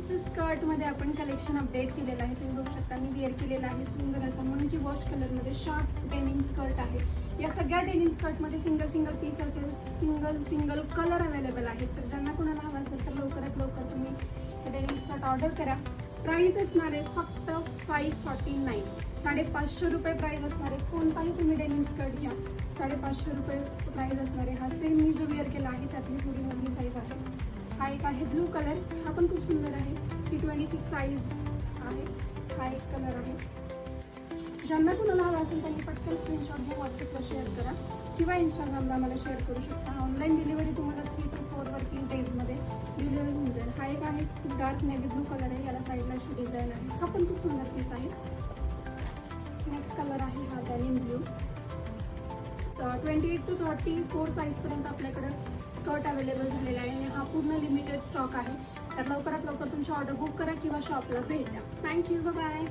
डेनिमच्या स्कर्टमध्ये आपण collection update केलेलं आहे. तुम्ही बघू शकता मी वेअर केलेला आहे सुंदर असा मंकी वॉश कलरमध्ये शॉर्ट डेनिम स्कर्ट आहे. या सगळ्या डेनिम स्कर्टमध्ये सिंगल पीस असेल, सिंगल कलर अवेलेबल आहेत. तर ज्यांना कोणाला हवा असेल तर लवकरात लवकर तुम्ही हे डेनिम स्कर्ट ऑर्डर करा. प्राइस असणार आहे फक्त 549, 550 रुपये प्राइस असणार आहे. कोणताही तुम्ही डेनिम स्कर्ट घ्या, 550 रुपये प्राइस असणार आहे. हा सेम मी जो वेअर केला आहे त्यातली थोडी मोठी साईज आहे. हा एक आहे ब्लू कलर, हा पण खूप सुंदर आहे. ही 26 साईज आहे. हा एक कलर आहे. ज्यांना कोणाला हवा असेल त्यांनी पटकन स्क्रीनशॉट घेऊन व्हॉट्सअपला शेअर करा किंवा इंस्टाग्रामला मला शेअर करू शकता. ऑनलाईन डिलिव्हरी तुम्हाला 3 ते 4 वर्किंग डेजमध्ये डिलिव्हरी होऊन जाईल. हा एक आहे खूप डार्क नेव्ही ब्लू कलर आहे. याला साईडला अशी डिझाईन आहे. हा पण खूप सुंदर पीस आहे. नेक्स्ट कलर आहे हा डेनिम ब्लू. 28 to 34 साईजपर्यंत आपल्याकडे स्कर्ट अवेलेबल झालेला आहे आणि हा पूर्ण लिमिटेड स्टॉक आहे. तर लवकरात लवकर तुमची ऑर्डर बुक करा किंवा शॉपला भेट द्या. Thank you, bye.